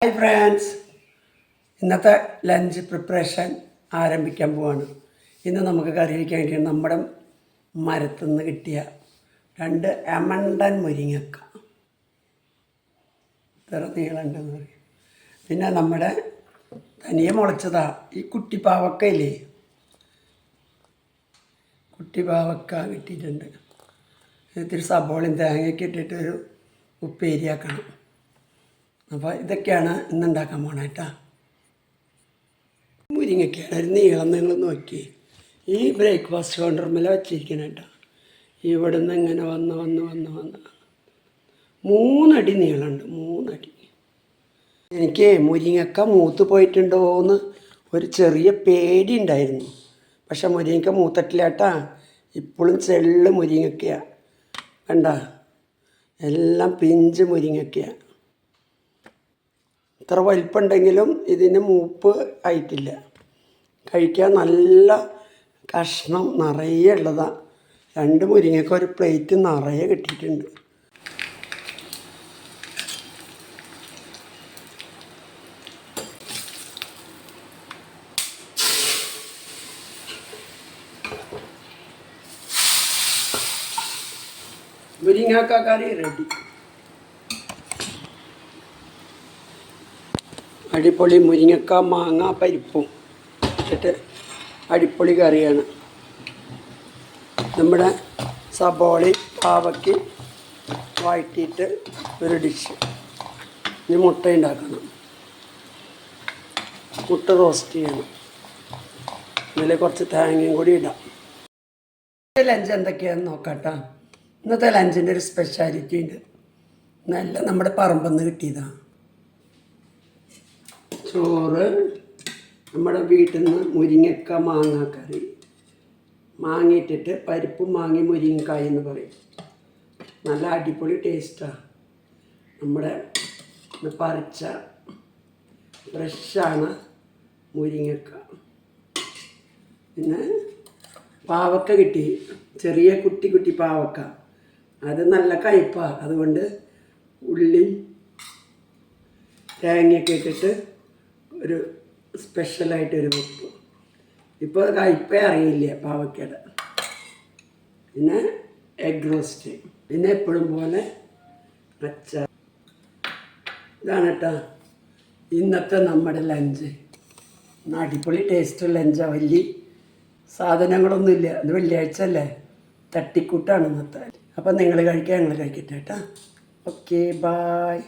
Hi friends, ഇന്നത്തെ lunch preparation ആരംഭിക്കാൻ പോവാണ്. ഇന്ന് നമുക്ക് കറി വയ്ക്കാൻ വേണ്ടി നമ്മുടെ മരത്തു നിന്ന് കിട്ടിയ 2 എമണ്ടൻ മുരിങ്ങക്ക, ഇത്ര നീളമുണ്ടെന്ന് പറയും. പിന്നെ നമ്മുടെ തനിയെ മുളച്ചതാ ഈ കുട്ടിപ്പാവക്കയില്ലേ, കുട്ടിപ്പാവക്ക കിട്ടിയിട്ടുണ്ട്. ഇത്തിരി സബോളയും തേങ്ങയൊക്കെ ഇട്ടിട്ട് ഒരു ഉപ്പേരിയാക്കണം. അപ്പോൾ ഇതൊക്കെയാണ് ഇന്നുണ്ടാക്കാൻ പോണേ കേട്ടോ. മുരിങ്ങയ്ക്കയുടെ ഒരു നീളം നിങ്ങൾ നോക്കി, ഈ ബ്രേക്ക്ഫാസ്റ്റ് കൗണ്ടർമേലെ വെച്ചിരിക്കണം കേട്ടോ. ഇവിടെ നിന്ന് ഇങ്ങനെ വന്ന് 3 അടി നീളമുണ്ട്, 3 അടി. എനിക്ക് മുരിങ്ങക്ക മൂത്ത് പോയിട്ടുണ്ടോ എന്ന് ഒരു ചെറിയ പേടി ഉണ്ടായിരുന്നു. പക്ഷെ മുരിങ്ങക്ക മൂത്തിട്ടില്ല കേട്ടാ, ഇപ്പോഴും ചെള്ള് മുരിങ്ങക്കയാണ്. കണ്ട, എല്ലാം പിഞ്ച് മുരിങ്ങക്കയാണ്. ഇത്ര വലിപ്പമുണ്ടെങ്കിലും ഇതിന് മൂപ്പ് ആയിട്ടില്ല. കഴിക്കാൻ നല്ല കഷ്ണം നിറയെ ഉള്ളതാണ്. 2 മുരിങ്ങക്ക ഒരു പ്ലേറ്റ് നിറയെ കിട്ടിയിട്ടുണ്ട്. മുരിങ്ങക്ക കറി റെഡി. അടിപൊളി മുരിങ്ങക്ക മാങ്ങ പരിപ്പും ഇട്ടിട്ട് അടിപൊളി കറിയാണ്. നമ്മുടെ സബോളി പാവയ്ക്ക് വഴറ്റിയിട്ട് ഒരു ഡിഷ്. ഇനി മുട്ട ഉണ്ടാക്കണം, മുട്ട റോസ്റ്റ് ചെയ്യണം, ഇതിൽ കുറച്ച് തേങ്ങയും കൂടി ഇടാം. ലഞ്ച് എന്തൊക്കെയാണെന്ന് നോക്കാട്ടോ. ഇന്നത്തെ ലഞ്ചിൻ്റെ ഒരു സ്പെഷ്യാലിറ്റി ഉണ്ട്. നല്ല നമ്മുടെ പറമ്പിൽ നിന്ന് കിട്ടിയതാണ്. ചോറ്, നമ്മുടെ വീട്ടിൽ നിന്ന് മുരിങ്ങക്ക മാങ്ങാക്കറി, മാങ്ങിയിട്ടിട്ട് പരിപ്പും മാങ്ങി മുരിങ്ങക്കായ എന്ന് പറയും. നല്ല അടിപൊളി ടേസ്റ്റാണ്. നമ്മുടെ പറിച്ച ഫ്രഷാണ് മുരിങ്ങക്ക. പിന്നെ പാവക്ക കിട്ടി, ചെറിയ കുട്ടി പാവക്ക. അത് നല്ല കയ്പ്പാണ്, അതുകൊണ്ട് ഉള്ളി തേങ്ങയൊക്കെ ഇട്ടിട്ട് ഒരു സ്പെഷ്യലായിട്ടൊരു വെപ്പ്. ഇപ്പോൾ കയ്പേ അറിയില്ല പാവക്കയുടെ. പിന്നെ എഗ് റോസ്റ്റ്, പിന്നെ എപ്പോഴും പോലെ അച്ചാർ. ഇതാണ് കേട്ടോ ഇന്നത്തെ നമ്മുടെ ലഞ്ച്. അടിപൊളി ടേസ്റ്റ് ലഞ്ചാണ്. വലിയ സാധനങ്ങളൊന്നുമില്ല, ഇത് വെള്ളിയാഴ്ച അല്ലേ, തട്ടിക്കൂട്ടാണ് ഇന്നത്തെ. അപ്പം നിങ്ങൾ കഴിക്കാൻ ഞങ്ങൾ കഴിക്കട്ടെ കേട്ടോ. Okay, bye.